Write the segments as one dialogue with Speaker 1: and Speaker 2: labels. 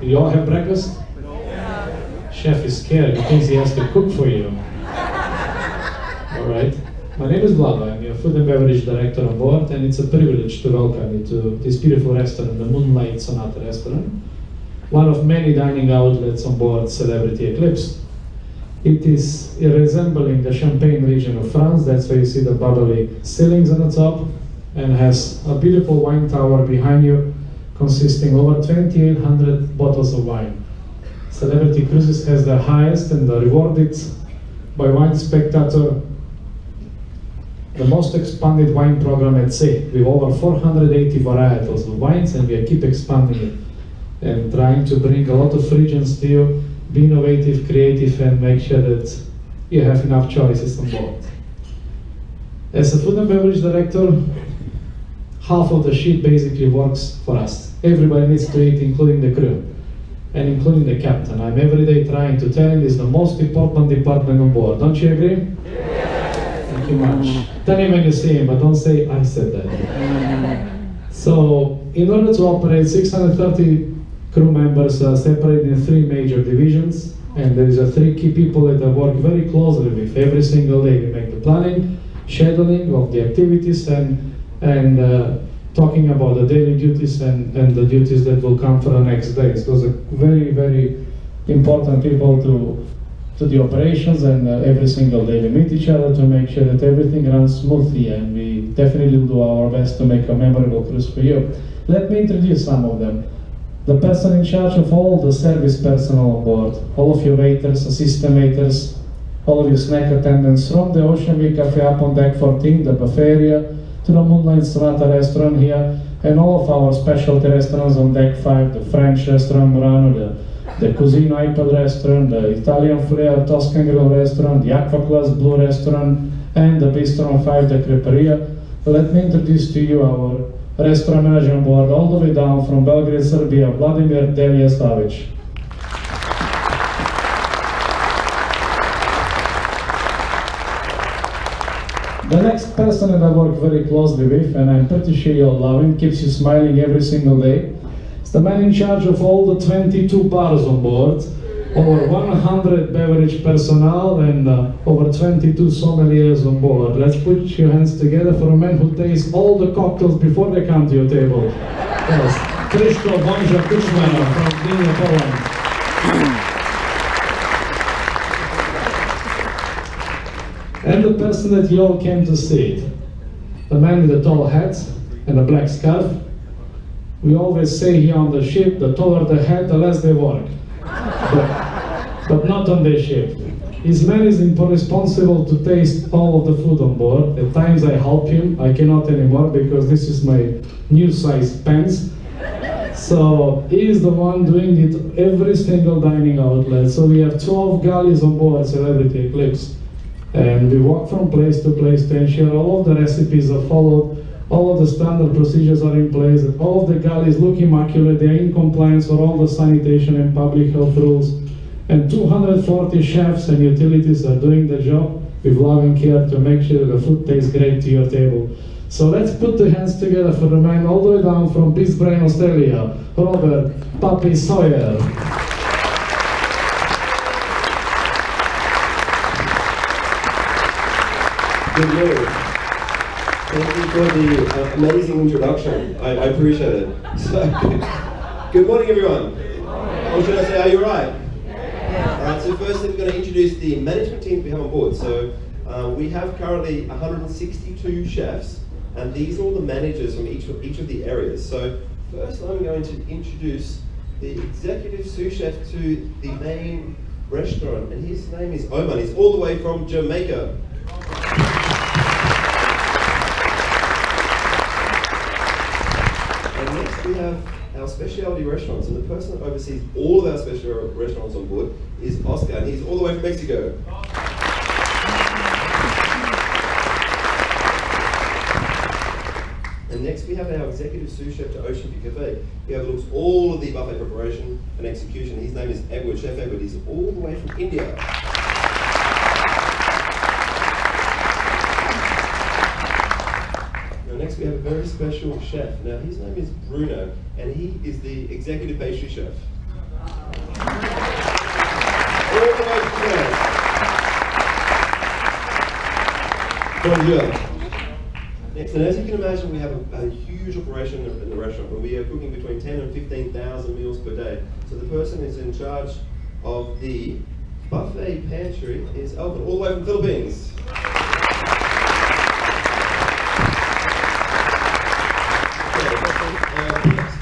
Speaker 1: You all have breakfast? Chef is scared. He thinks he has to cook for you. All right. My name is Vlado. I'm your food and beverage director on board, and it's a privilege to welcome you to this beautiful restaurant, the Moonlight Sonata restaurant, one of many dining outlets on board Celebrity Eclipse. It is resembling the Champagne region of France. That's where you see the bubbly ceilings on the top, and has a beautiful wine tower behind you, consisting over 2,800 bottles of wine. Celebrity Cruises has the highest and the rewarded by Wine Spectator, the most expanded wine program at sea, with over 480 varietals of wines, and we keep expanding it and trying to bring a lot of regions to you, be innovative, creative, and make sure that you have enough choices on board. As a food and beverage director, half of the ship basically works for us. Everybody needs to eat, including the crew, and including the captain. I'm every day trying to tell him it's the most important department on board. Don't you agree? Yes. Thank you much. Tell him when you see him, but don't say I said that. So, in order to operate 630 crew members are separated in 3 major divisions, and there is 3 key people that I work very closely with every single day. We make the planning, scheduling of the activities, and talking about the daily duties and the duties that will come for the next days. Those are very, very important people to the operations, and every single day we meet each other to make sure that everything runs smoothly, and we definitely do our best to make a memorable cruise for you. Let me introduce some of them. The person in charge of all the service personnel on board, all of your waiters, assistant waiters, all of your snack attendants, from the Ocean View Cafe up on deck 14, the buffet area, to the Moonlight Sonata restaurant here, and all of our specialty restaurants on deck 5, the French restaurant Murano, the Cuisine iPad restaurant, the Italian Flair Toscan Grill restaurant, the Aqua Class Blue restaurant, and the Bistro on 5, the Creperia. Let me introduce to you our restaurant manager on board, all the way down from Belgrade, Serbia, Vladimir Deljaslavic. The next person that I work very closely with, and I'm pretty sure you'll love him, keeps you smiling every single day, is the man in charge of all the 22 bars on board, over 100 beverage personnel, and over 22 sommeliers on board. Let's put your hands together for a man who tastes all the cocktails before they come to your table. Yes, Krzysztof Bonja Kuczmana from Gdynia, Poland. And the person that you all came to see, the man with the tall hat and the black scarf. We always say here on the ship, the taller the hat, the less they work. But not on their ship. His man is responsible to taste all of the food on board. At times I help him. I cannot anymore because this is my new size pants. So he is the one doing it every single dining outlet. So we have 12 galleys on board Celebrity Eclipse. And we walk from place to place to ensure all of the recipes are followed, all of the standard procedures are in place, and all of the galleys look immaculate, they are in compliance for all the sanitation and public health rules. And 240 chefs and utilities are doing the job with love and care to make sure the food tastes great to your table. So let's put the hands together for the man all the way down from Brisbane, Australia, Robert Papi Sawyer.
Speaker 2: Good morning. Thank you for the amazing introduction. I appreciate it. So, good morning, everyone. Or should I say, are you right? Alright, so firstly we're going to introduce the management team we have on board. So we have currently 162 chefs, and these are all the managers from each of the areas. So first I'm going to introduce the executive sous chef to the main restaurant, and his name is Oman. He's all the way from Jamaica. And next we have our specialty restaurants, and the person that oversees all of our special restaurants on board is Oscar, and he's all the way from Mexico. And next we have our executive sous chef to Ocean View Cafe. He overlooks all of the buffet preparation and execution. His name is Edward, Chef Edward. He's all the way from India. Next we have a very special chef. Now his name is Bruno, and he is the executive pastry chef. All the way from there. Bonjour. Next, and as you can imagine, we have a huge operation in the restaurant where we are cooking between 10 and 15,000 meals per day. So the person who's in charge of the buffet pantry is Alvin, all the way from the Philippines.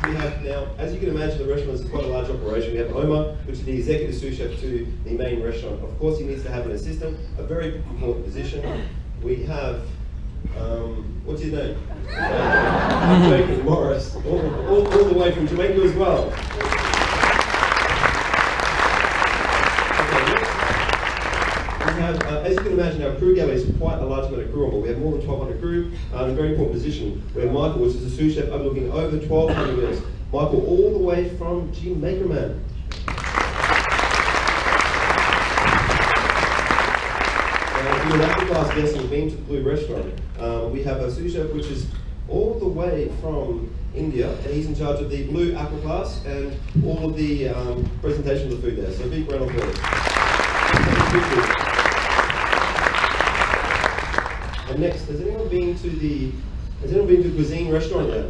Speaker 2: We have now, as you can imagine, the restaurant is quite a large operation. We have Omar, which is the executive sous chef to the main restaurant. Of course, he needs to have an assistant, a very important position. We have, what's his name? Jacob Morris, all the way from Jamaica as well. As you can imagine, our crew galley is quite a large amount of crew on board. We have more than 1,200 crew in a very important position. We have Michael, which is a sous chef, overlooking over 1,200 meals. Michael, all the way from Jamaica, man. If you're an upper class guest and you've been to the Blue Restaurant, we have a sous chef which is all the way from India, and he's in charge of the Blue Upper Class and all of the presentation of the food there. So big round of applause. And next, has anyone been to the Cuisine Restaurant yet?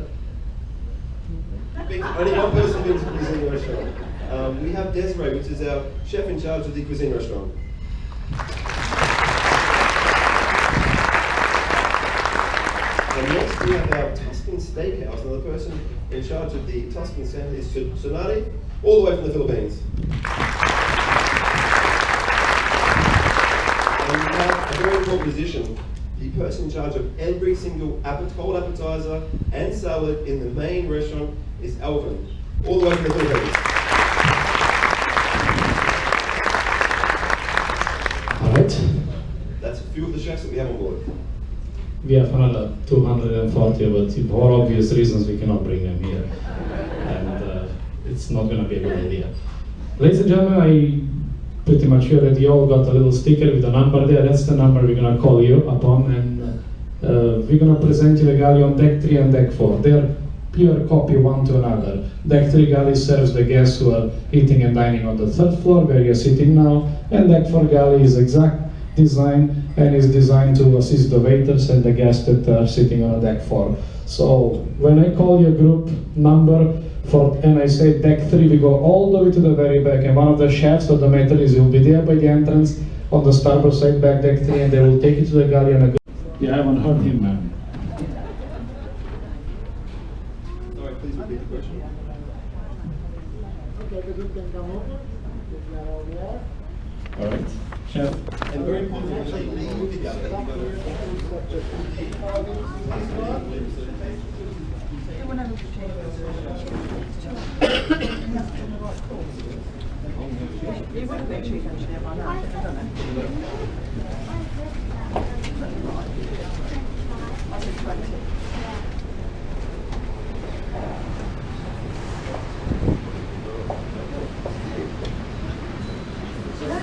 Speaker 2: Only one person has been to the Cuisine Restaurant. We have Desiree, which is our chef in charge of the Cuisine Restaurant. And next we have our Tuscan Steakhouse. Now the person in charge of the Tuscan Steakhouse is Sonati, all the way from the Philippines. And we have a very important position. The person in charge of every single cold appetizer and salad in the main restaurant is Alvin, all the way from the Philippines.
Speaker 1: All right.
Speaker 2: That's a few of the chefs that we have on board.
Speaker 1: We have another 240, but for obvious reasons we cannot bring them here. And it's not going to be a good idea. Ladies and gentlemen, I pretty much sure that you all got a little sticker with a number there. That's the number we're going to call you upon, and we're going to present you the galley on deck 3 and deck 4. They're pure copy one to another. Deck 3 galley serves the guests who are eating and dining on the 3rd floor where you're sitting now, and deck 4 galley is exact design and is designed to assist the waiters and the guests that are sitting on deck 4. So when I call your group number and I say deck 3, we go all the way to the very back, and one of the chefs or the maîtres will be there by the entrance on the starboard side back deck 3, and they will take you to the galley and yeah, I haven't heard him, man.
Speaker 2: Sorry, please repeat the question.
Speaker 3: Okay, the group can come over.
Speaker 1: All right, chef.
Speaker 2: And very important, actually, the movie galley.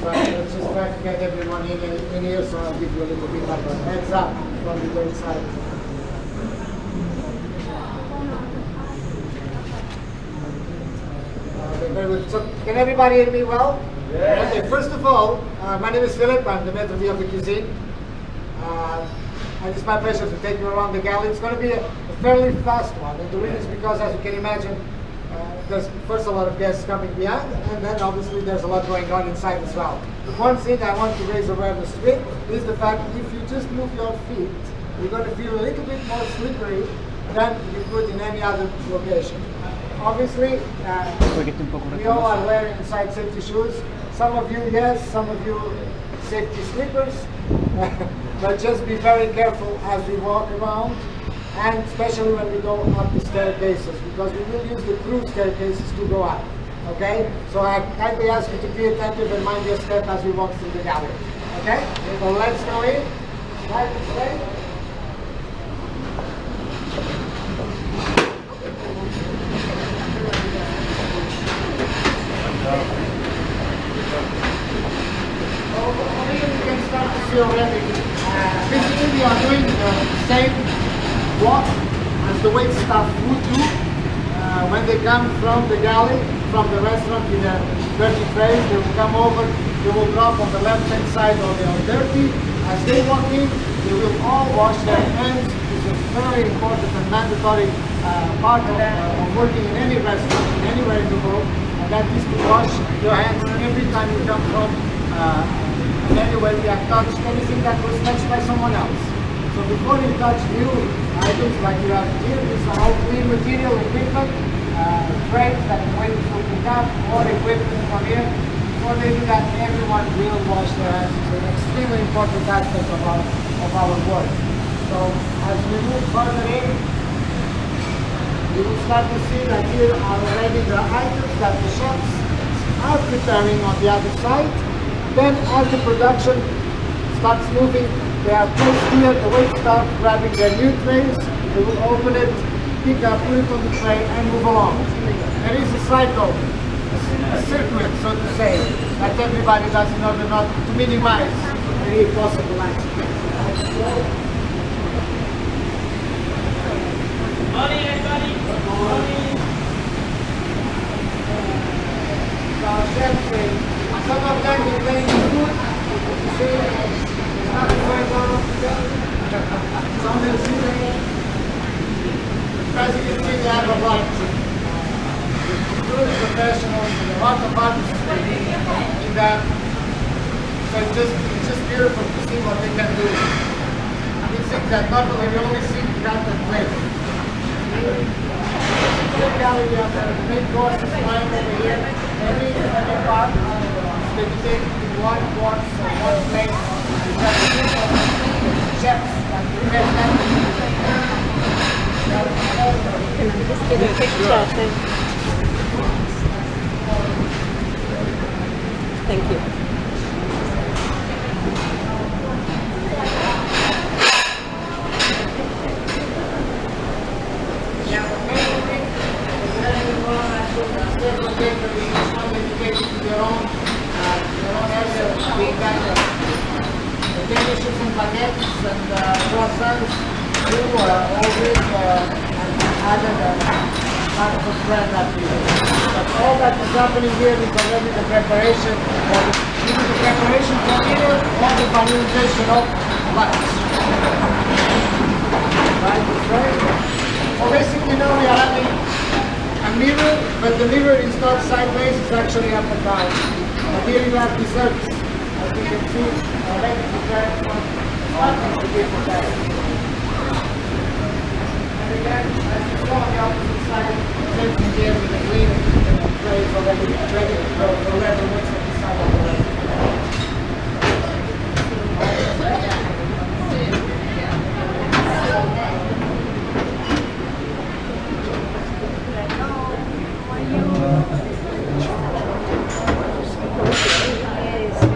Speaker 3: Let's just try to get everyone in here, so I'll give you a little bit of a heads up from the inside. Very good. So, can everybody hear me well? Yeah. Okay, first of all, my name is Philip. I'm the maître of the cuisine. And it's my pleasure to take you around the galley. It's going to be a fairly fast one. And the reason is because, as you can imagine, there's first a lot of guests coming behind, and then obviously there's a lot going on inside as well. One thing I want to raise awareness with is the fact that if you just move your feet, you're going to feel a little bit more slippery than you could in any other location. Obviously, we all are wearing inside safety shoes. Some of you, yes, some of you safety slippers. But just be very careful as we walk around, and especially when we go up the staircases, because we will use the crew staircases to go up. Okay? So I kindly ask you to be attentive and mind your step as we walk through the gallery. Okay? So let's go in. Right this way. Over here you can start to see already. Basically we are doing the same walk as the wait staff would do when they come from the galley, from the restaurant in the dirty trays. They will come over they will drop on the left-hand side or they are dirty. As they walk in, they will all wash their hands. It's a very important and mandatory part of working in any restaurant, anywhere in the world, and that is to wash your hands every time you come from anywhere you have touched anything that was touched by someone else. So before you touch new items like you have here, these are all clean material equipment, trays that you wait to pick up, or equipment from here. Before they do that, everyone will wash their hands. It's an extremely important aspect of our work. So as we move further in, you will start to see that here are already the items that the chefs are preparing on the other side. Then as the production starts moving, they are placed here, the wait staff grabbing their new trays, they will open it, pick up, put it on the tray and move along. There is a cycle, a circuit, so to say, that everybody does in order not to minimize any possible accidents.
Speaker 4: Money, everybody! Money!
Speaker 3: Some of them are playing food. You see, there's nothing going on today. Some of them see as you can see, they have a lot. Good professionals, a lot of artists in that. So it's just beautiful to see what they can do. These things that normally we only see in that place. Gallery, we have the main courses lying over here. Every part is dedicated to one course or one place. We have a group of chefs that prepare that.
Speaker 5: Can I just get a picture? Thank you.
Speaker 3: All that is happening here is already the preparation for dinner or the finalization of lunch. Right? So basically now we are having a mirror, but the mirror is not sideways, it's actually up and down. But here you have desserts, as you can see, already prepared for starting to be prepared. And again, as you saw on the opposite side, same thing here with the clean trays already ready to go for whoever looks at the side of the restaurant.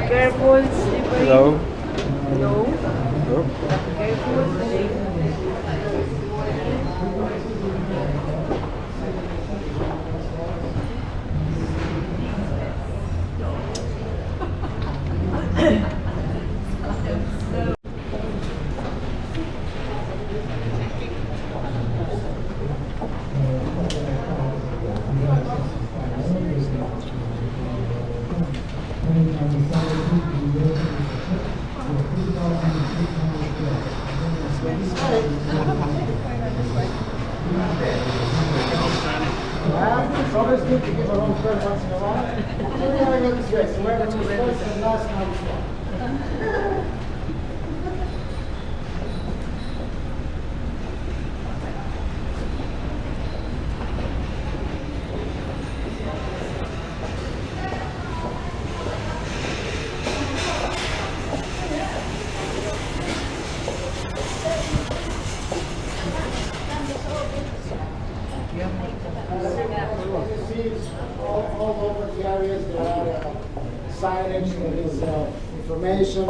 Speaker 5: Careful.
Speaker 2: Hello.
Speaker 5: No.
Speaker 2: Hello.
Speaker 5: Careful.
Speaker 3: It's always good to give a wrong turn once in a while. So we're going to go this way. So we're going to first and last now this one. All over the areas there are signage, there is information.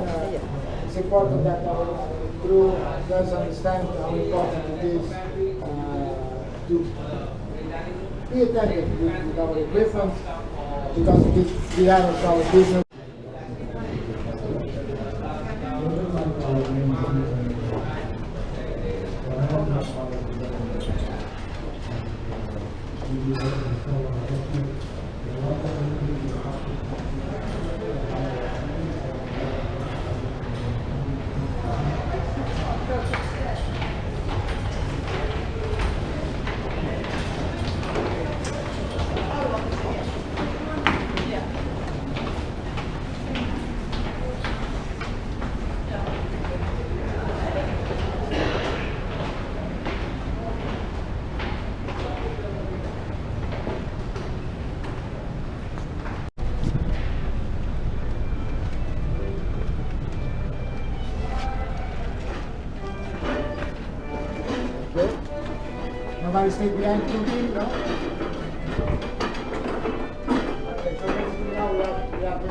Speaker 3: It's important that our crew does understand how important it is to be attentive with our equipment because it is the area of our business. everybody stay behind cooking, no? Okay, so basically now we have the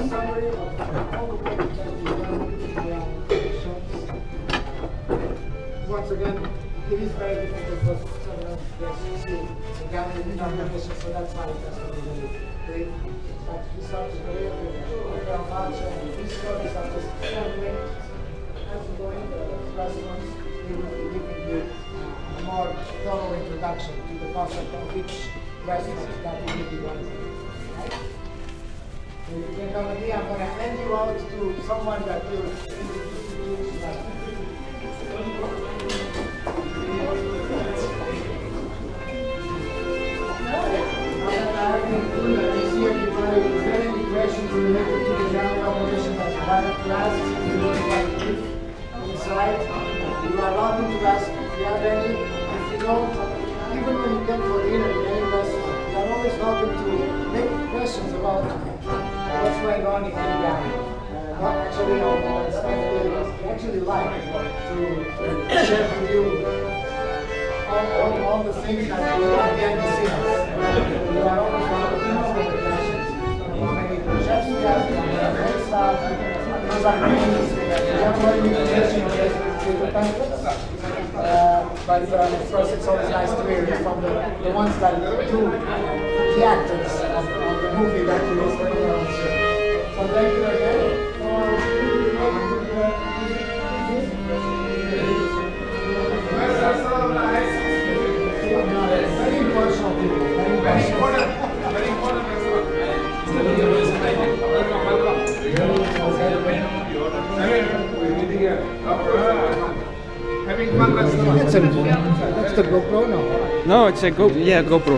Speaker 3: summary of all the work that we've done around shops. Once again, it is very difficult for someone else to see the gallery in our condition, so that's why that's what we're going to do. But we start to go in with the march and these stories are just sampling. As we go into the restaurants, we will be giving you a more thorough introduction to the concept of each restaurant that we will be running. Right? So you're going to be, I'm going to hand you out to someone that will introduce you to that. Questions related to the general operation of the private class, inside. You are welcome to ask if you have any. If you don't, even when you come for dinner in any restaurant, you are always welcome to make questions about what's going on in any gallery. Not actually on stuff we actually like to share with you all the things that we are behind the scenes. You are always welcome to ask any questions. Chefs, we have great staff, those are great. We have more information on this with the pamphlets. But of course, it's always nice to hear from the ones that do the actors of the movie that you listen to. So thank you again. Very emotional people. Very emotional. That's the GoPro now.
Speaker 6: No, it's a GoPro.
Speaker 3: Is it GoPro?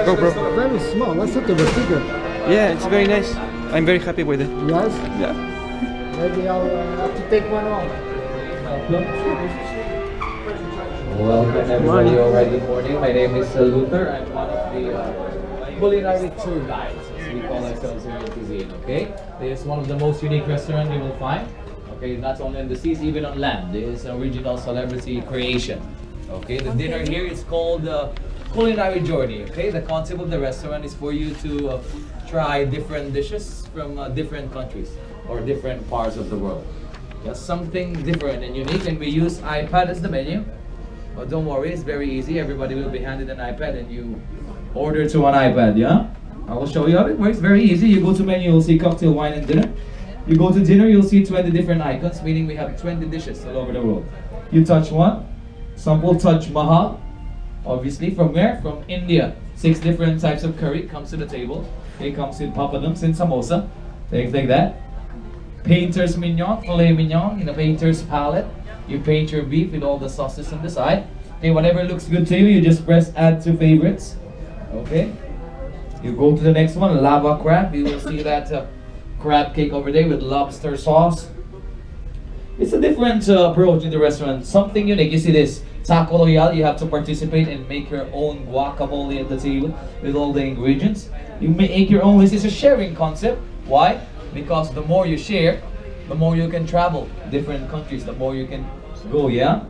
Speaker 6: GoPro.
Speaker 3: Very small. I thought it was bigger.
Speaker 6: Yeah, it's very nice. I'm very happy with it.
Speaker 3: Yes?
Speaker 6: Yeah.
Speaker 3: Maybe I'll have to take one off.
Speaker 7: Welcome everybody already. Good morning. My name is Luther. I'm one of the culinary tour guides, as we call ourselves here in Cuisine. Okay, this is one of the most unique restaurants you will find. Okay, not only on the seas, even on land. This is an original celebrity creation. Okay, the dinner here is called culinary journey. Okay, the concept of the restaurant is for you to try different dishes from different countries or different parts of the world. Yes, something different and unique, and we use iPad as the menu. But don't worry, it's very easy. Everybody will be handed an iPad and you order to an iPad, yeah? I will show you how it works. Very easy. You go to menu, you'll see cocktail, wine, and dinner. You go to dinner, you'll see 20 different icons, meaning we have 20 dishes all over the world. You touch one, some will touch Mahal. Obviously, from where? From India. 6 different types of curry comes to the table. It comes with papadums and samosa, things like that. Painter's mignon, filet mignon in a painter's palette. You paint your beef with all the sauces on the side. Okay, whatever looks good to you, you just press add to favorites. Okay. You go to the next one, lava crab. You will see that crab cake over there with lobster sauce. It's a different approach in the restaurant. Something unique. You see this taco royale. You have to participate and make your own guacamole at the table with all the ingredients. You make your own. This is a sharing concept. Why? Because the more you share, the more you can travel different countries, the more you can go, yeah?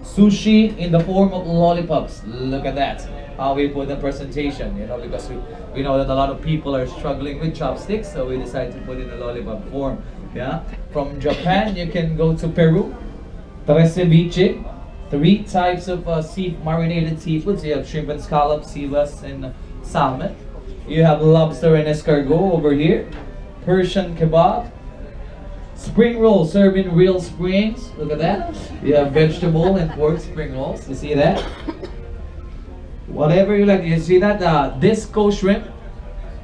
Speaker 7: Sushi in the form of lollipops. Look at that. How we put the presentation, you know, because we know that a lot of people are struggling with chopsticks, so we decided to put in a lollipop form, yeah? From Japan, you can go to Peru. Tres ceviche. 3 types of marinated seafoods. You have shrimp and scallops, sea bass, and salmon. You have lobster and escargot over here. Persian kebab. Spring rolls served in real springs. Look at that. You have vegetable and pork spring rolls. You see that? Whatever you like. You see that? Disco shrimp.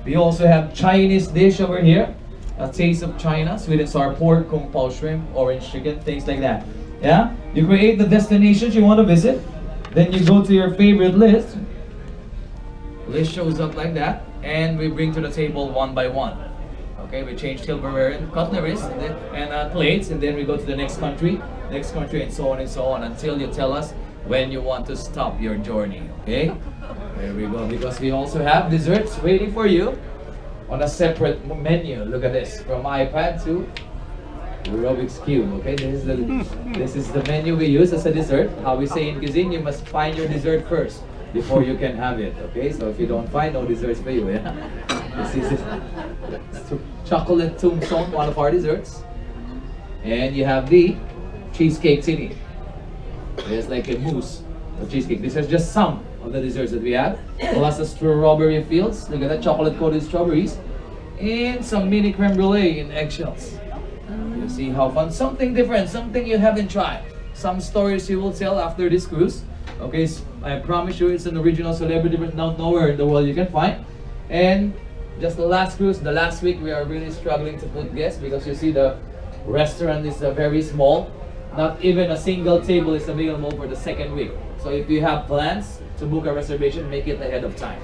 Speaker 7: We also have Chinese dish over here. A taste of China. Sweet and sour pork, kung pao shrimp, orange chicken, things like that. Yeah? You create the destinations you want to visit. Then you go to your favorite list. List shows up like that. And we bring to the table one by one. Okay, we change silverware and cutleries and plates, and then we go to the next country, and so on until you tell us when you want to stop your journey. Okay, there we go. Because we also have desserts waiting for you on a separate menu. Look at this, from iPad to Rubik's Cube. Okay, this is the menu we use as a dessert. How we say in cuisine, you must find your dessert first before you can have it. Okay, so if you don't find, no desserts for you. Yeah, this is chocolate tombstone, one of our desserts, and you have the cheesecake tini. There's like a mousse of cheesecake. These are just some of the desserts that we have. Plus the strawberry fields. Look at that, chocolate coated strawberries, and some mini creme brulee in eggshells. You see how fun, something different, something you haven't tried. Some stories you will tell after this cruise. Okay, so I promise you it's an original celebrity, but not nowhere in the world you can find. And just the last cruise, the last week, we are really struggling to put guests because you see the restaurant is very small. Not even a single table is available for the second week. So if you have plans to book a reservation, make it ahead of time.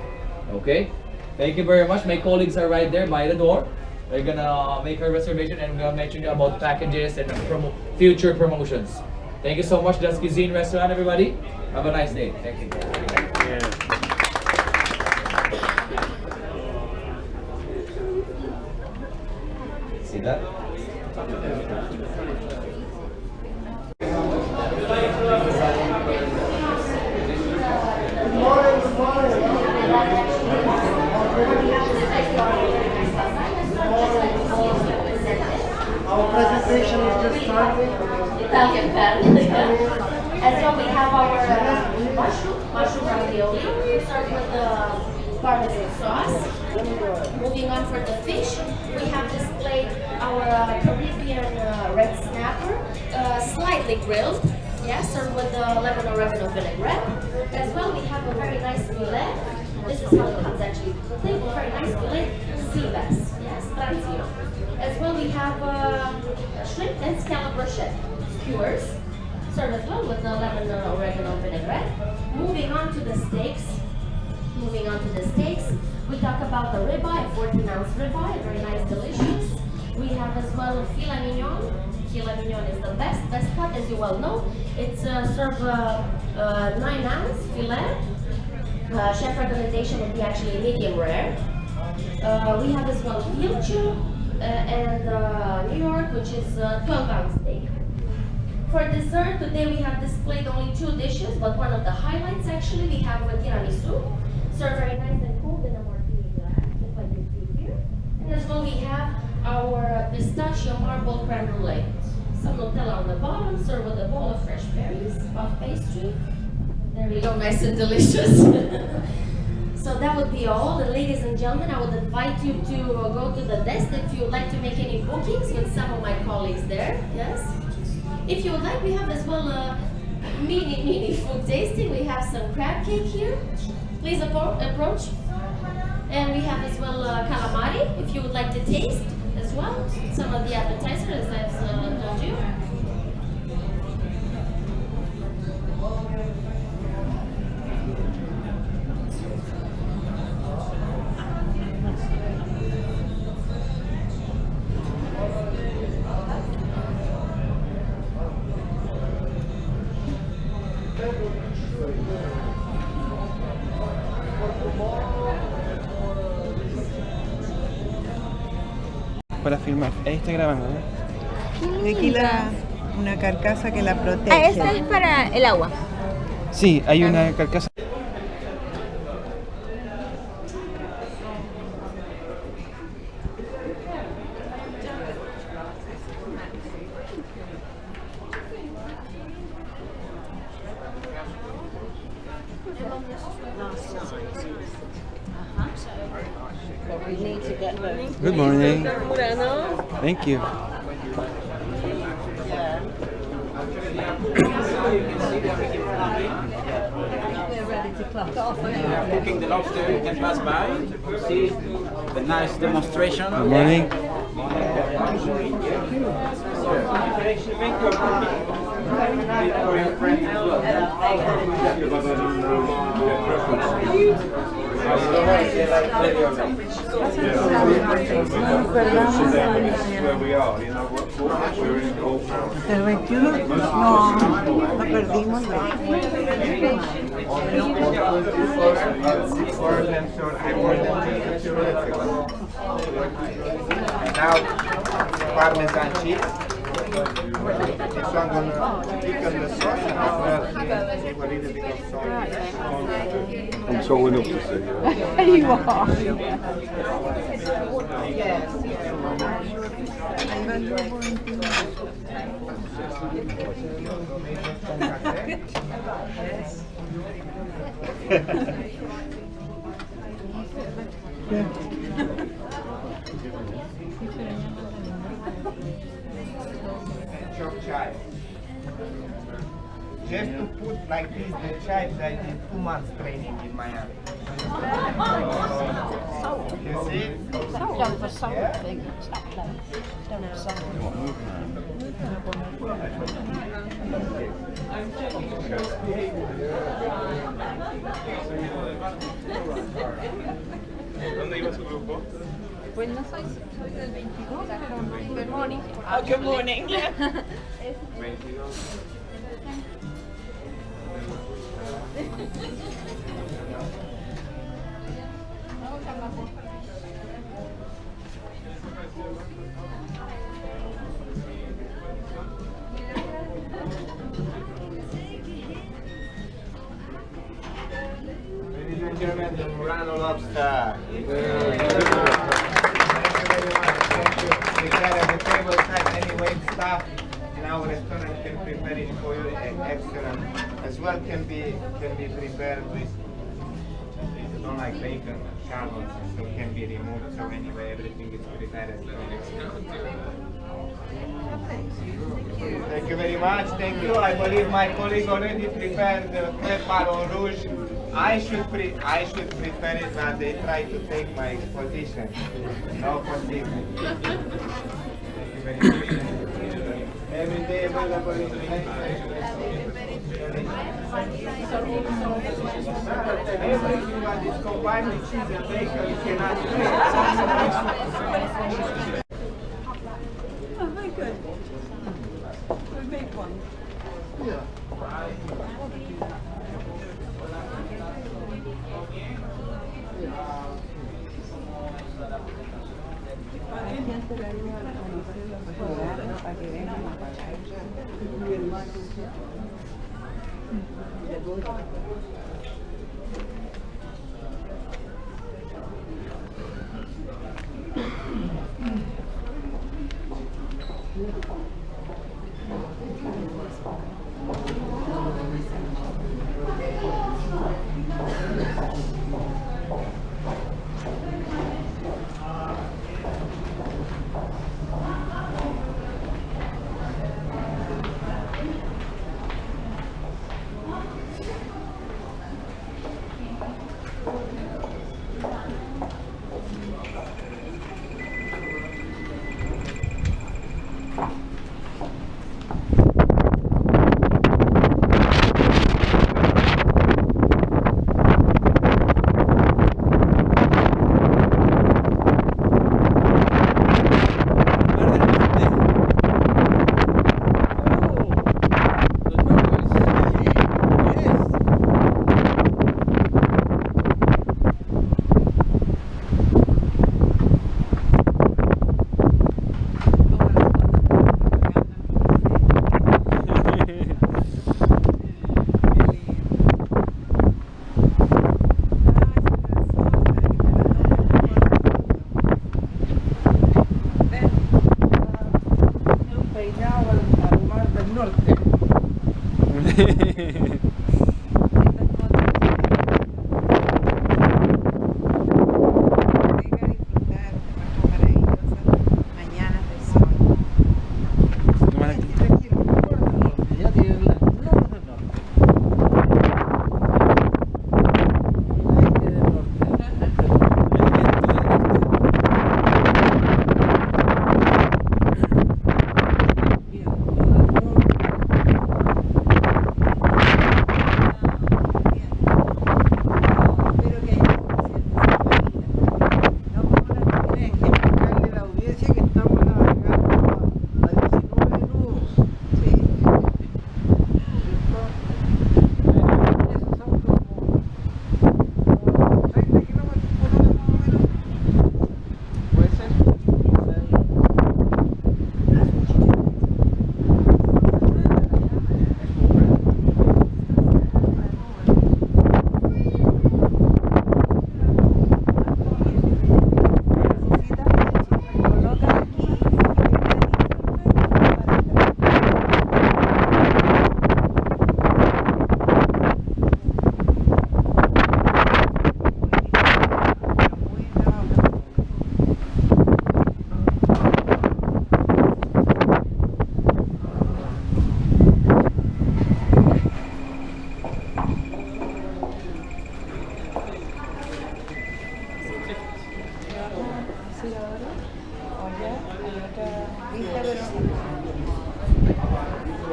Speaker 7: Okay? Thank you very much. My colleagues are right there by the door. They're gonna make a reservation and I'm gonna mention you about packages and future promotions. Thank you so much. That's Cuisine Restaurant, everybody. Have a nice day. Thank you. See that?
Speaker 3: Our presentation is just starting.
Speaker 8: Italian pan. As well, we have our mushroom ravioli, served with the parmesan sauce. Moving on for the fish, we have displayed our Caribbean red snapper, slightly grilled, yes, served with the lemon oregano vinaigrette. As well, we have a very nice filet. This is how it comes actually to the table. Very nice filet, sea bass, yes, branzino. As well, we have shrimp and scallop brochette skewers, served as well with the lemon oregano vinaigrette. Moving on to the steaks. We talk about the ribeye, 14-ounce ribeye, very nice, delicious. We have as well filet mignon. Filet mignon is the best cut, as you well know. It's served 9-ounce filet. Chef recommendation would be actually medium rare. We have as well veal chew and New York, which is 12-ounce steak. For dessert, today we have displayed only 2 dishes, but one of the highlights actually, we have tiramisu, served very nice and cold in a martini glass, just like you see here. And as well, we have our pistachio marble creme brulee. Some Nutella on the bottom, served with a bowl of fresh berries, puff pastry. There we go, nice and delicious. So that would be all. And ladies and gentlemen, I would invite you to go to the desk if you would like to make any bookings with some of my colleagues there. Yes. If you would like, we have as well a mini food tasting. We have some crab cake here. Please approach. And we have as well calamari, if you would like to taste as well. Some of the appetizers, as I've told you.
Speaker 6: Para filmar. Ahí está grabando, ¿no?
Speaker 9: Y aquí una carcasa que la protege.
Speaker 5: Ah, esta es para el agua.
Speaker 6: Sí, hay una carcasa. Good morning. Thank you.
Speaker 10: Cooking the lobster, you can pass by, see the nice demonstration.
Speaker 6: Good morning.
Speaker 9: El 21 no perdimos.
Speaker 10: Now, Parmesan cheese.
Speaker 11: This one gonna thicken the sauce and as well give a little bit of salt.
Speaker 12: I'm showing up to say.
Speaker 9: You are.
Speaker 11: Chopped chives. Just to put like this the chives, I did 2 months training in Miami. You see?
Speaker 5: Don't have salt, big. Stop that. Don't have salt.
Speaker 10: ¿Dónde iba su grupo?
Speaker 5: Pues no soy del 22.
Speaker 4: Good morning.
Speaker 5: Oh, good morning.
Speaker 10: 22.
Speaker 11: Ladies and gentlemen, the Murano lobster. Thank you very much. Thank you. We got at the table type any weight stuff in our restaurant can prepare it for you and excellent. As well can be prepared with you don't like bacon, shallots, so can be removed. So anyway, everything is prepared as well. Thank you very much. Thank you. I believe my colleague already prepared the pepper rouge. I should prepare it, but they try to take my position. No position. Thank you very much. Every day available in the everything that is combined with cheese and bacon, you cannot do it.
Speaker 9: Oh, very good. We make one. Yeah. Para que vengan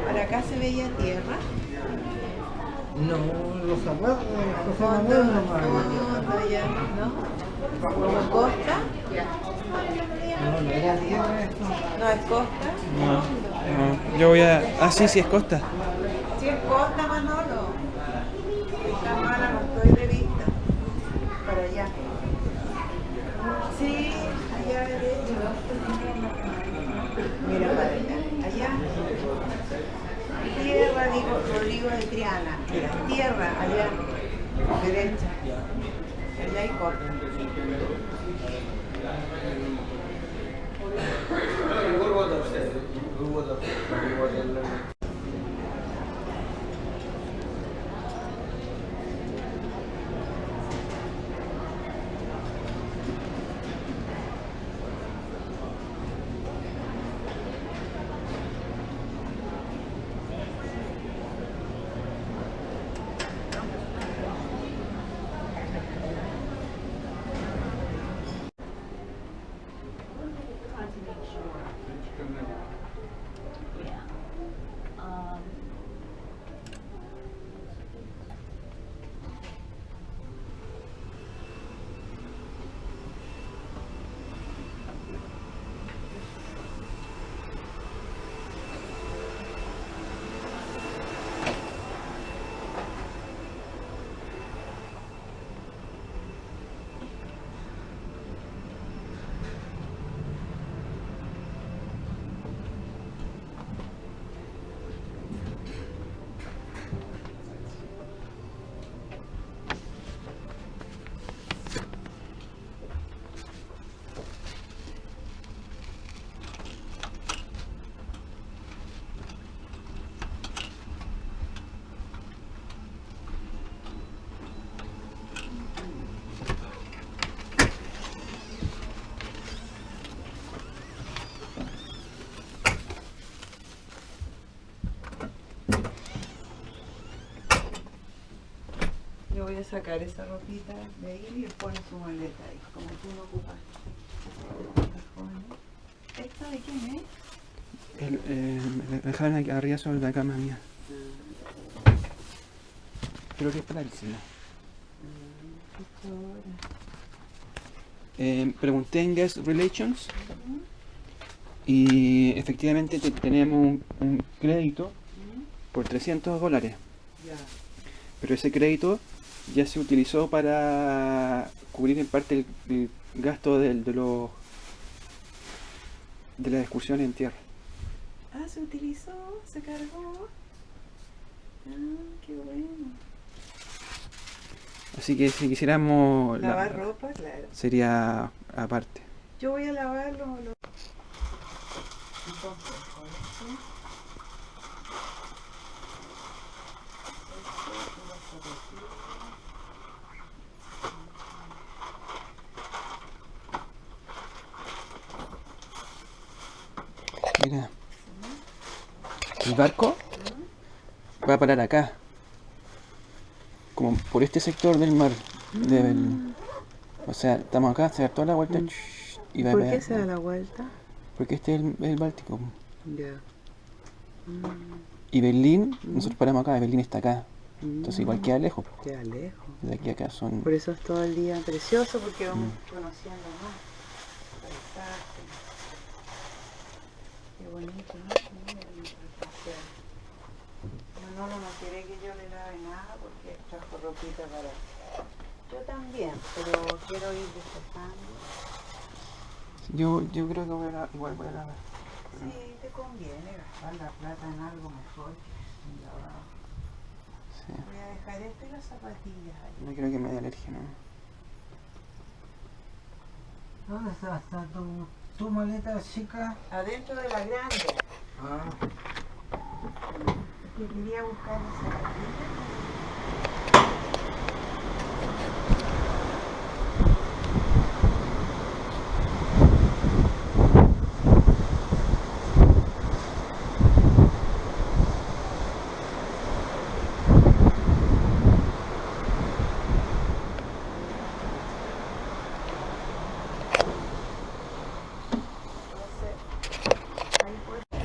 Speaker 9: ¿Por acá se veía tierra?
Speaker 3: No, los abuelos,
Speaker 9: Fondo, fondo ya, ¿no? ¿Como costa?
Speaker 3: No, no era tierra esto.
Speaker 9: ¿No es costa?
Speaker 6: No, yo voy a... Ah, sí, sí es costa.
Speaker 9: Sí es costa, Manolo. Está mala, no estoy de vista. Para allá. Sí, allá derecho. Mira para allá. Allá. Tierra, digo, Rodrigo de Triana. Mira, tierra, allá. Derecha. Allá hay corta. Yo voy a sacar esa ropita de ahí y pones su maleta ahí, como tú no ocupas. ¿Esta de quién es?
Speaker 6: Me dejaron aquí arriba sobre la cama mía. Creo que es para el cielo. Pregunté en Guest Relations y efectivamente tenemos un crédito por $300. Pero ese crédito ya se utilizó para cubrir en parte el gasto de la excursión en tierra.
Speaker 9: Ah, se utilizó, se cargó. Ah, qué bueno.
Speaker 6: Así que si quisiéramos
Speaker 9: lavar ropa, claro.
Speaker 6: Sería aparte.
Speaker 9: Yo voy a lavarlo.
Speaker 6: Mira, el barco va a parar acá, como por este sector del mar. O sea, estamos acá, se da toda la vuelta y va.
Speaker 9: ¿Por qué se da la vuelta?
Speaker 6: Porque este es el Báltico.
Speaker 9: Ya.
Speaker 6: Y Berlín, nosotros paramos acá, Berlín está acá. Entonces igual queda lejos.
Speaker 9: Queda lejos.
Speaker 6: De aquí a acá son...
Speaker 9: Por eso es todo el día precioso, porque vamos conociendo más. Paisaje. Qué bonito, ¿no? Manolo no quiere que yo le lave nada porque trajo ropita para... Yo también, pero quiero ir despejando.
Speaker 6: Yo creo que igual voy a lavar.
Speaker 9: Sí, te conviene gastar la plata en algo mejor que en lavado.
Speaker 6: Sí.
Speaker 9: Voy a dejar esto y las zapatillas ahí.
Speaker 6: No quiero que me dé alergia, ¿no?
Speaker 3: ¿Dónde está tu maleta chica?
Speaker 9: Adentro de la grande.
Speaker 3: Ah.
Speaker 9: Que quería buscar las zapatillas. Ahí puedes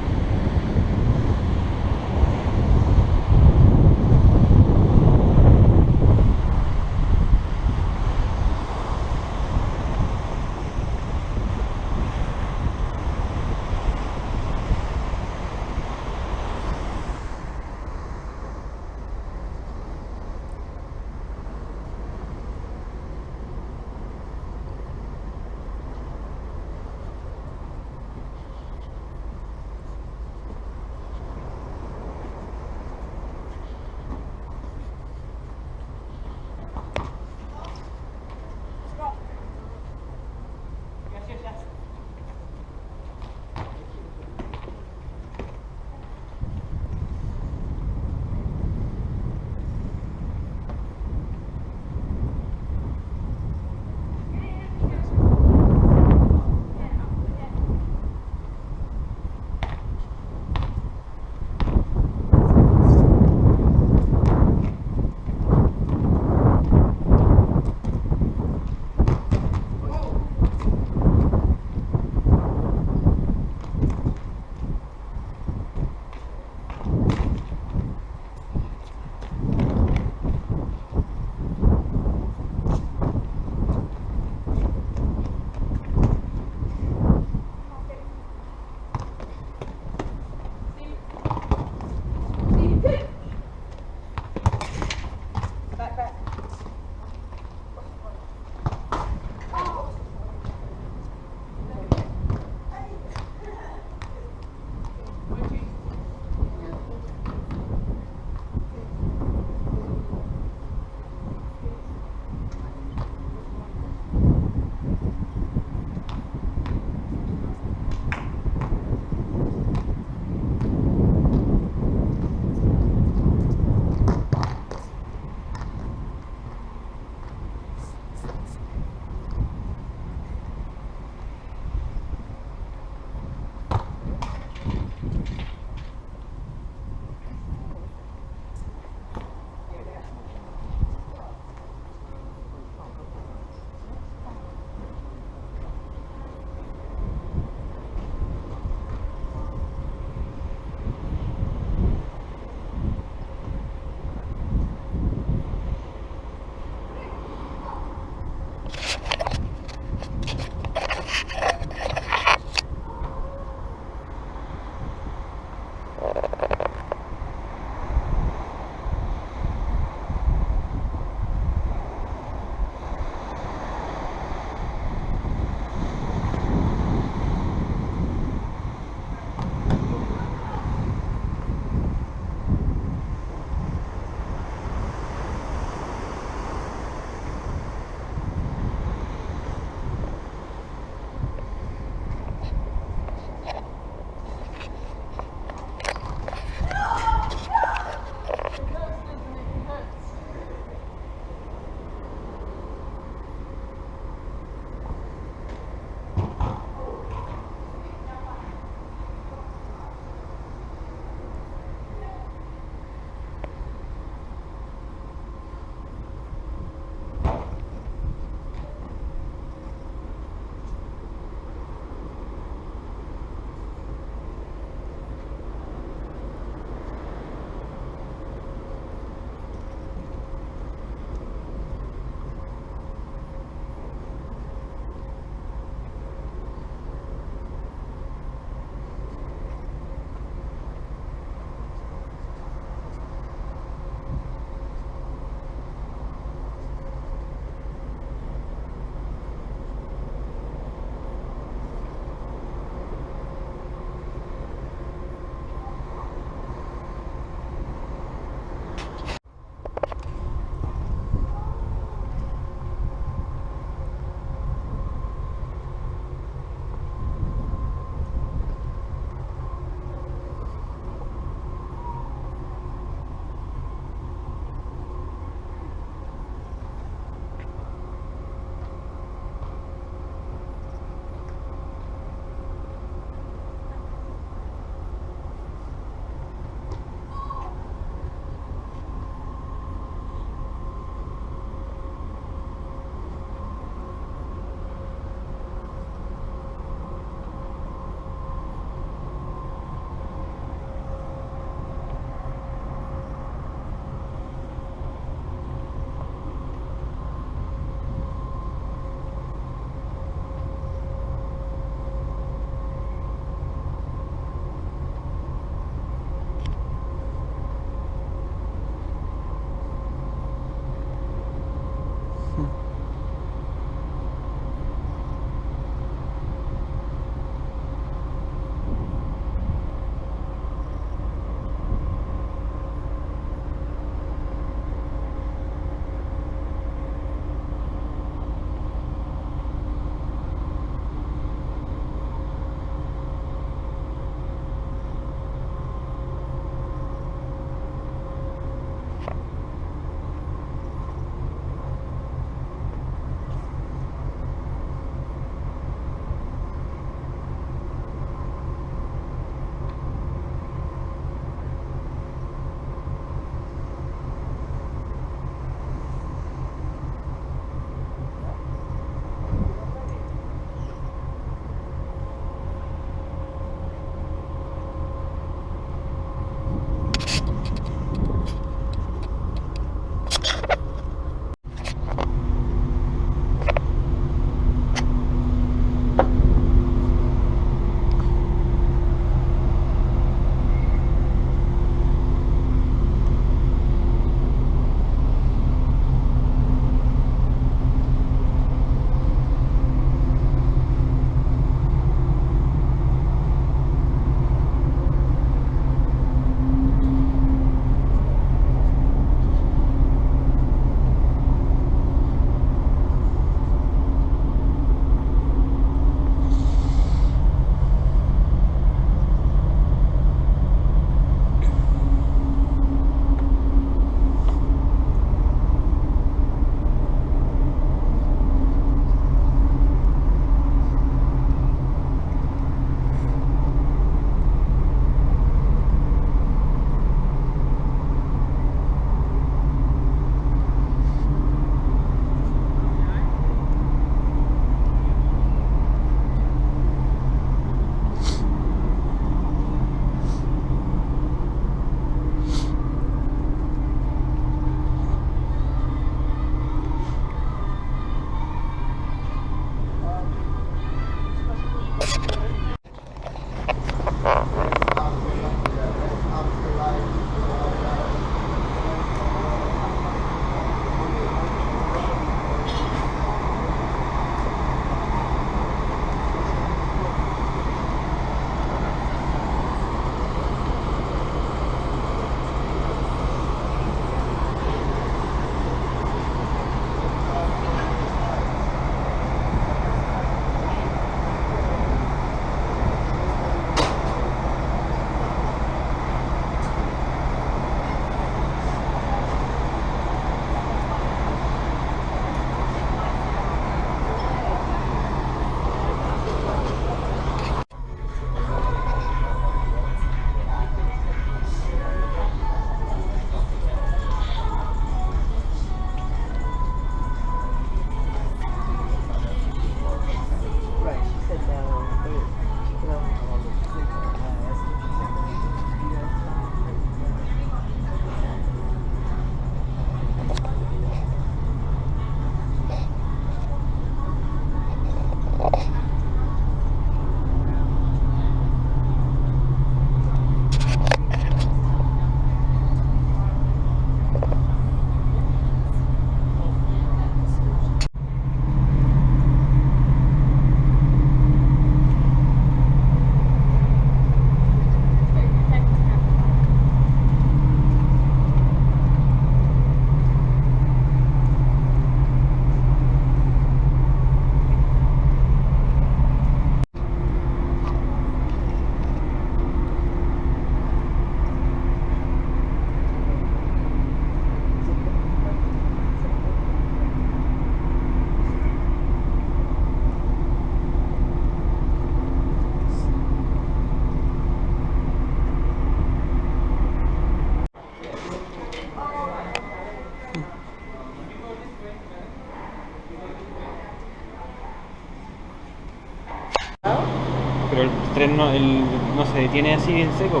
Speaker 6: tren no se detiene así en seco.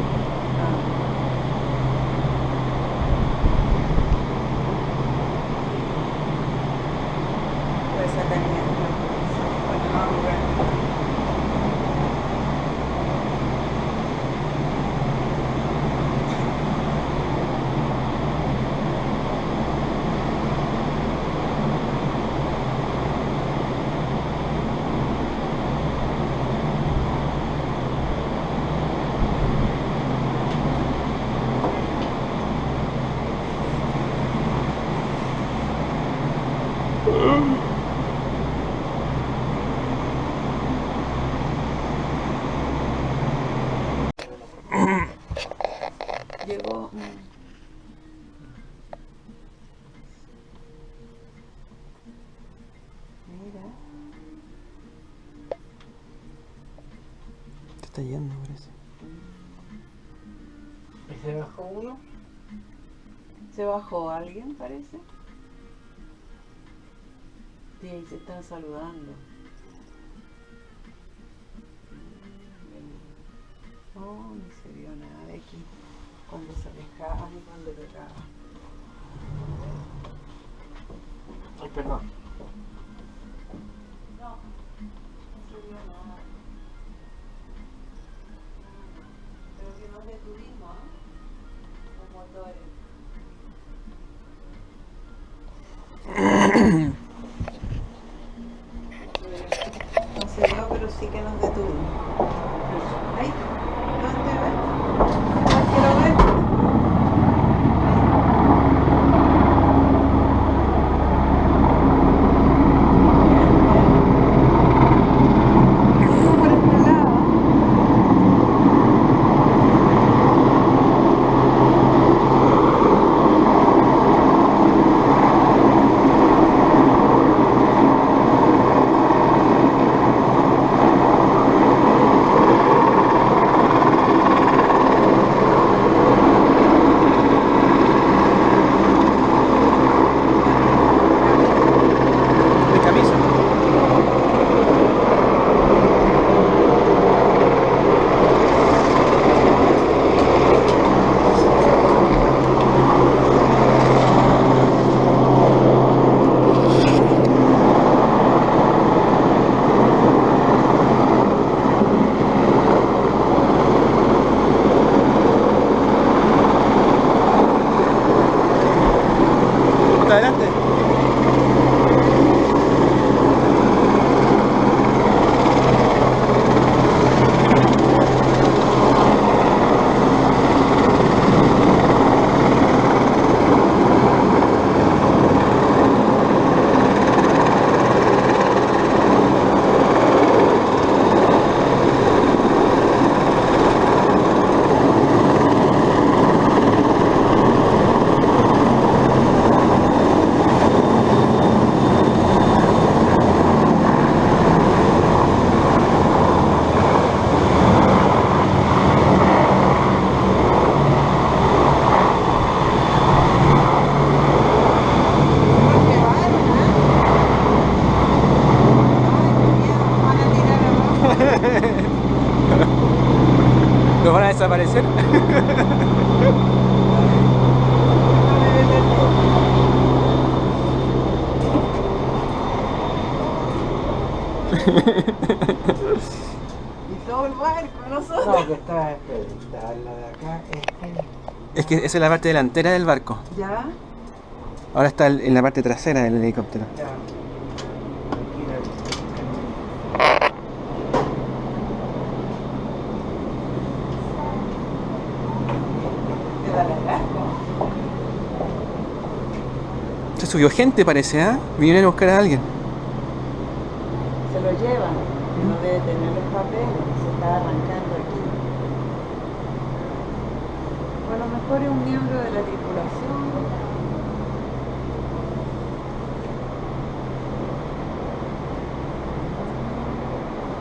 Speaker 9: Pues acá ni bueno, no, bueno. Llegó. Mira.
Speaker 6: Se está yendo, parece.
Speaker 11: ¿Y se bajó uno?
Speaker 9: ¿Se bajó alguien, parece? Sí, ahí se están saludando. Oh, no se vio nada de aquí. Cuando se alejaban y cuando llegaban.
Speaker 11: Ay, perdón.
Speaker 9: No, no se vio nada. Pero que nos detuvimos, ¿eh? Los motores. No se vio, pero sí que nos detuvimos. Ahí, ¿dónde ves? No quiero ver. Por este lado.
Speaker 6: De camisa. ¿Está adelante? ¿Los van a desaparecer?
Speaker 9: Y todo el barco, nosotros.
Speaker 11: No, que está la de acá.
Speaker 6: Es que esa es la parte delantera del barco.
Speaker 9: ¿Ya?
Speaker 6: Ahora está en la parte trasera del helicóptero.
Speaker 11: Ya.
Speaker 6: Se subió gente, parece, ¿ah? Vinieron a buscar a alguien.
Speaker 9: Se lo llevan. No debe tener los papeles. Se está arrancando aquí. O a lo mejor es un miembro de la tripulación.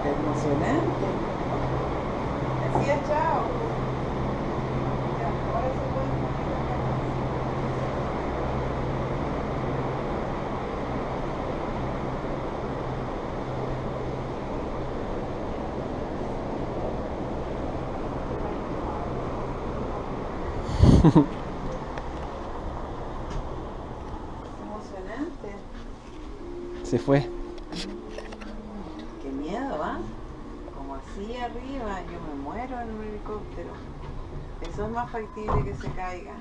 Speaker 9: Emocionante. Decía chao. Ya, ahora se pueden poner acá. Emocionante.
Speaker 6: Se fue.
Speaker 9: Qué miedo, ¿ah? Como así arriba, yo me muero en un helicóptero. Eso es más factible que se caiga.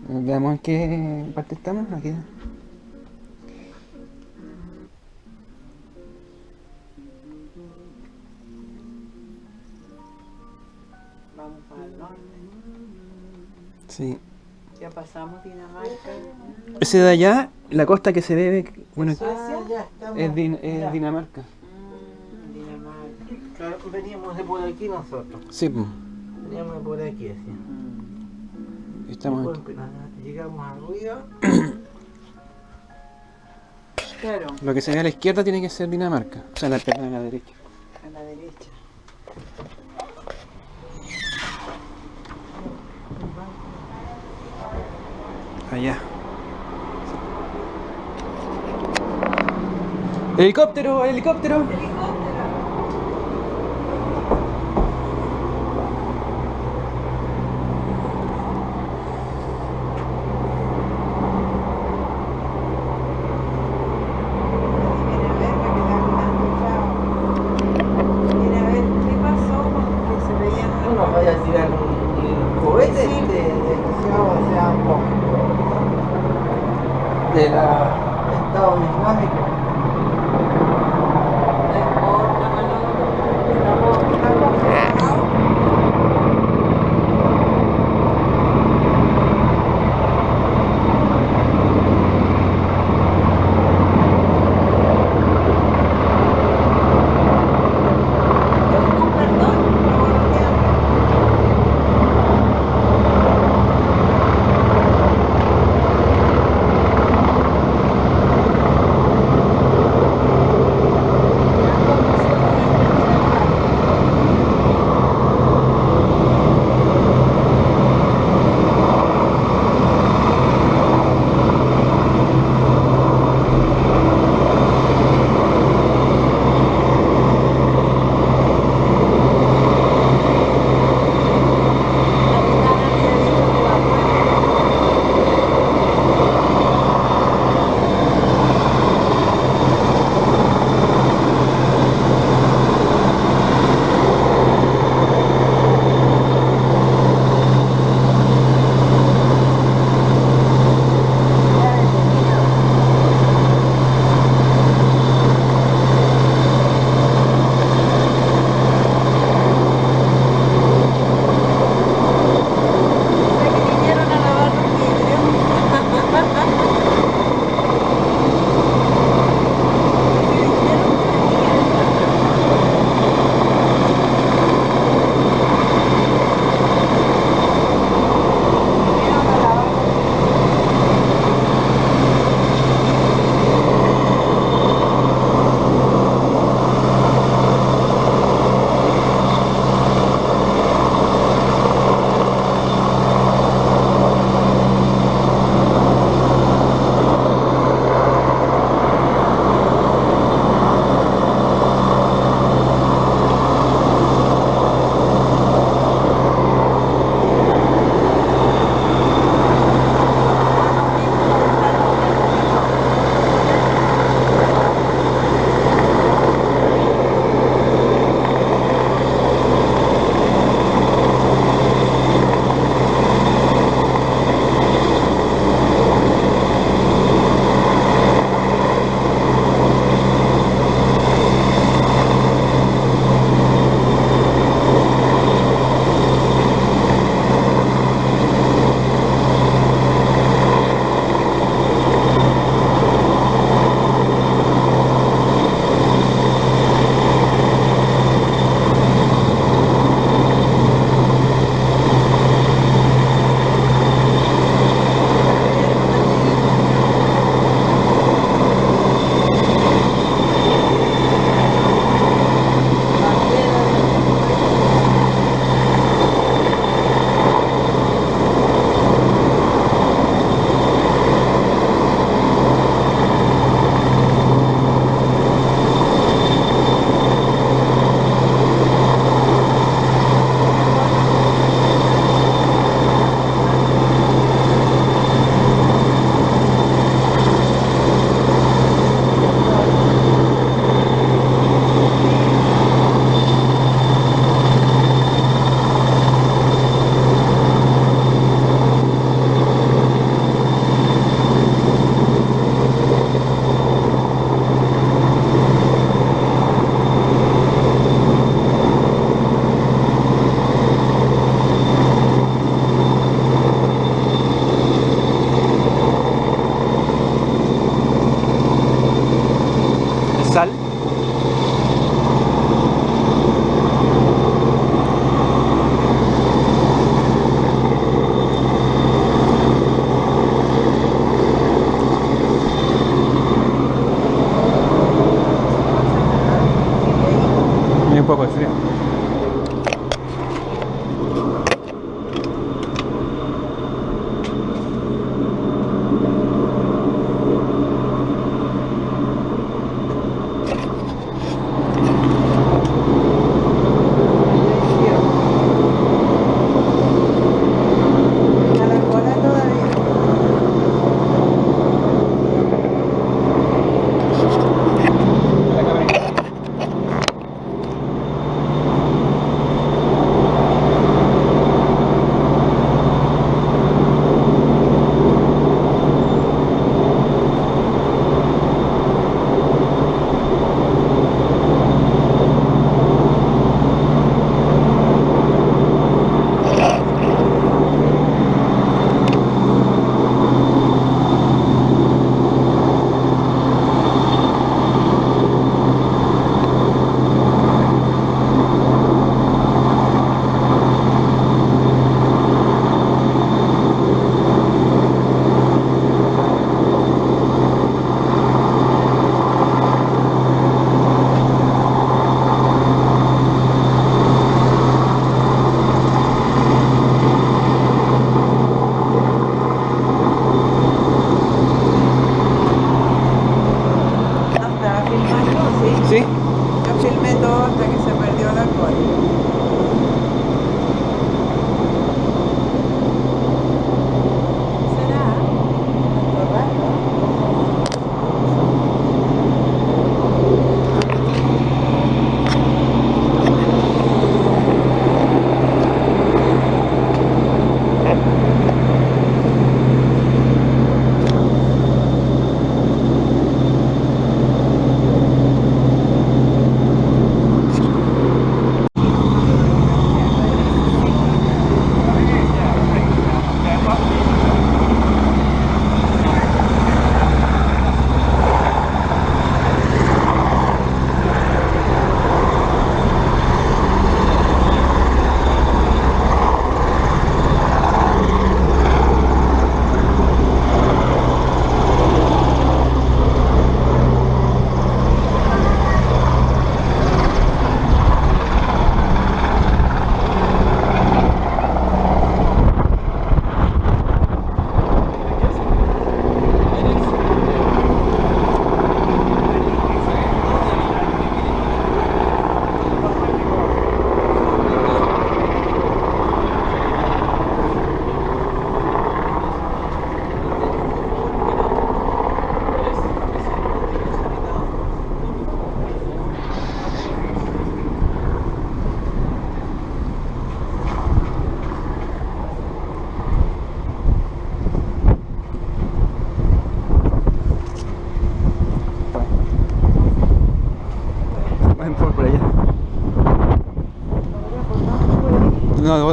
Speaker 6: Veamos en qué parte estamos. Aquí.
Speaker 9: Vamos para el norte.
Speaker 6: Sí.
Speaker 9: Ya pasamos Dinamarca.
Speaker 6: Ese de allá, la costa que se ve, bueno,
Speaker 9: Suecia. Ya estamos.
Speaker 6: es
Speaker 9: Ya.
Speaker 6: Dinamarca.
Speaker 9: Dinamarca.
Speaker 13: Claro, veníamos de por aquí nosotros.
Speaker 6: Sí, pues.
Speaker 13: Veníamos de por aquí, así.
Speaker 6: Estamos
Speaker 13: Después,
Speaker 6: aquí.
Speaker 13: llegamos al río.
Speaker 9: Claro.
Speaker 6: Lo que se ve a la izquierda tiene que ser Dinamarca. O sea, perdón, a la derecha.
Speaker 9: A la derecha.
Speaker 6: Allá. ¡Helicóptero! ¡Helicóptero!
Speaker 13: No nos vaya a tirar un cohete de la Estado Islámico.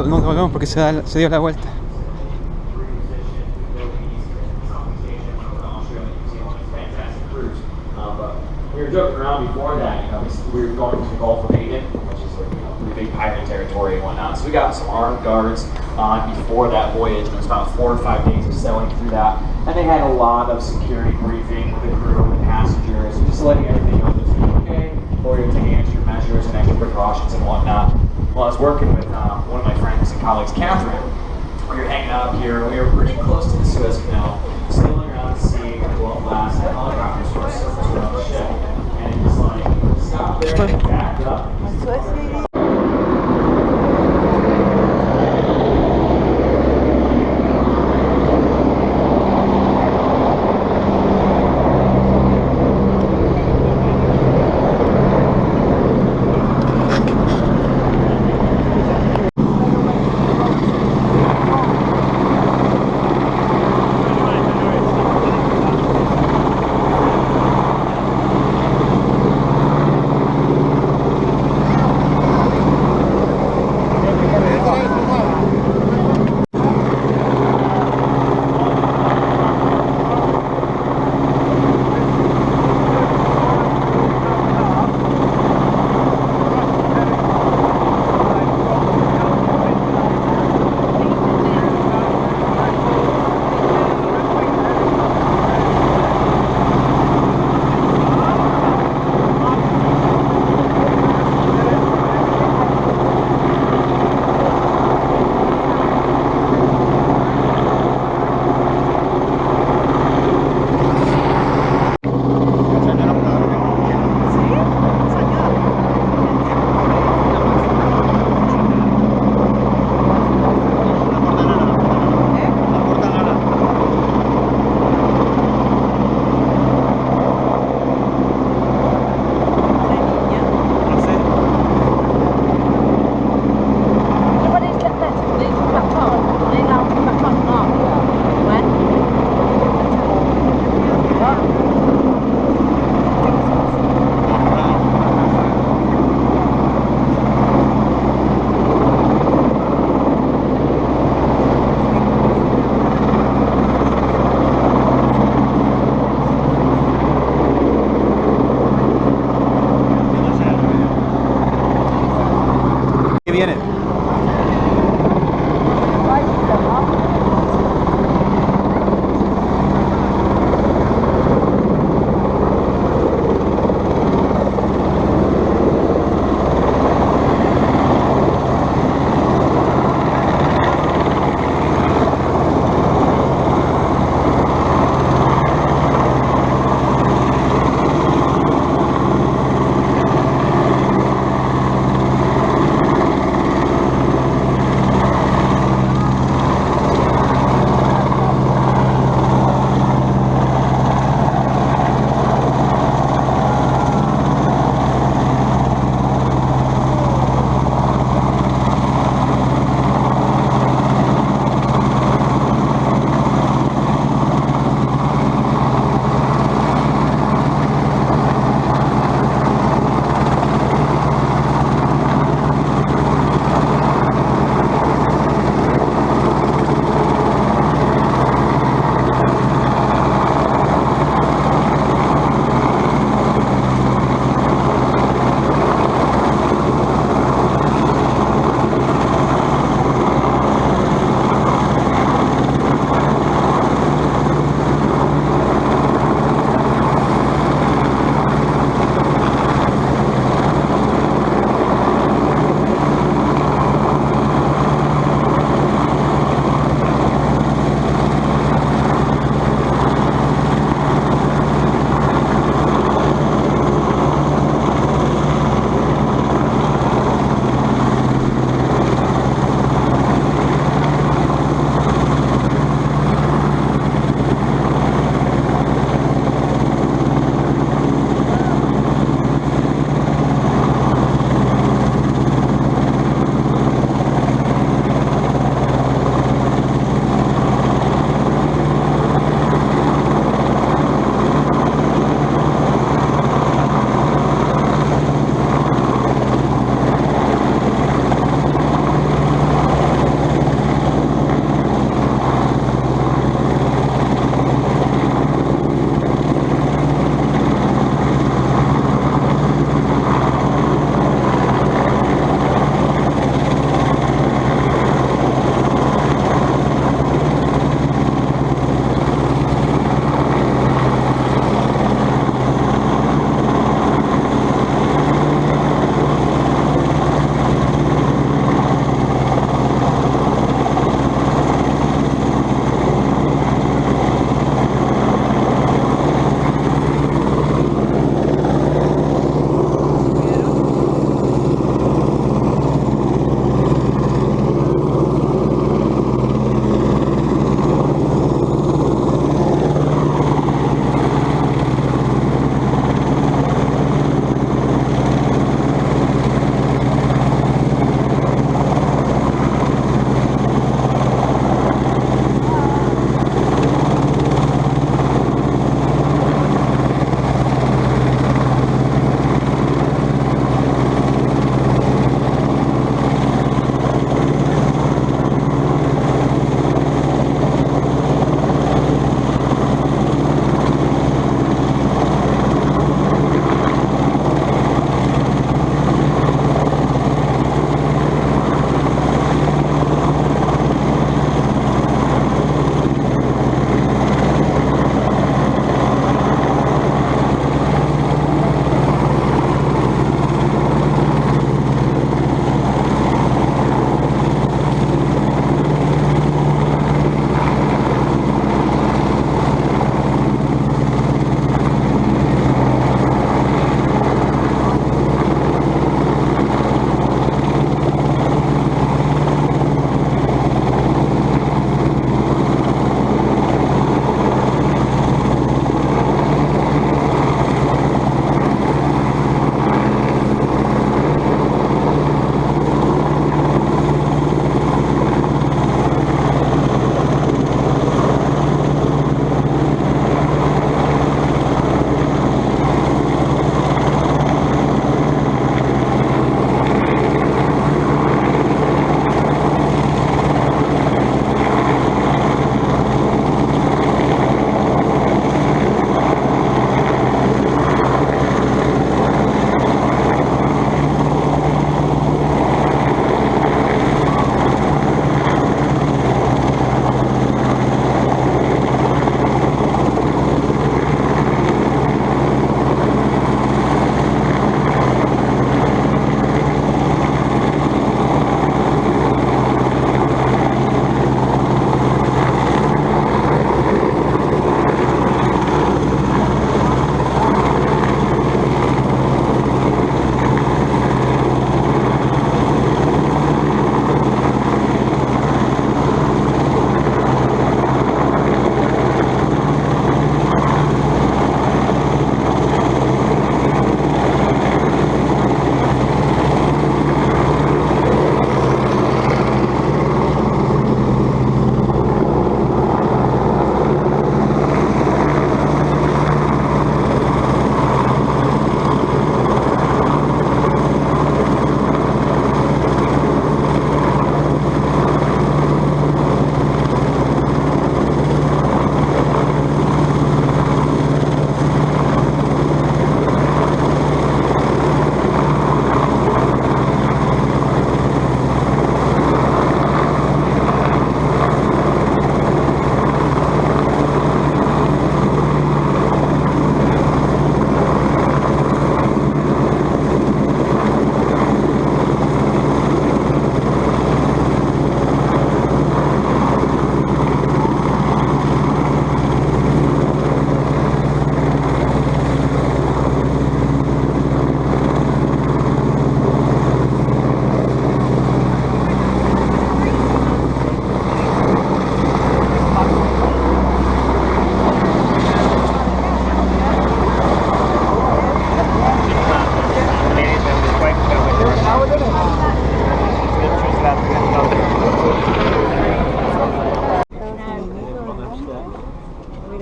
Speaker 6: nos devolvemos porque se dio la vuelta.
Speaker 14: We were joking around before that, you know, we were going to the Gulf of Aden, which is like, you know, pretty big pirate territory and whatnot. So we got some armed guards on before that voyage, and it was about 4 or 5 days of sailing through that. And they had a lot of security briefing with the crew and the passengers, just letting everything know that's okay, or you're taking extra measures and extra precautions and whatnot. Well, I was working with one of my friends and colleagues, Catherine. We were hanging out here, and we were pretty close to the Suez Canal, sailing around the sea with a little glass, and helicopters were surfacing around the ship. And it just like stopped there and backed up.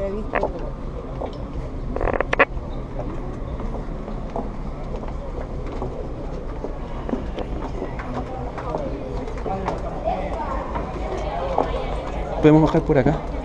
Speaker 9: he visto, pero...
Speaker 6: ¿Podemos bajar por acá?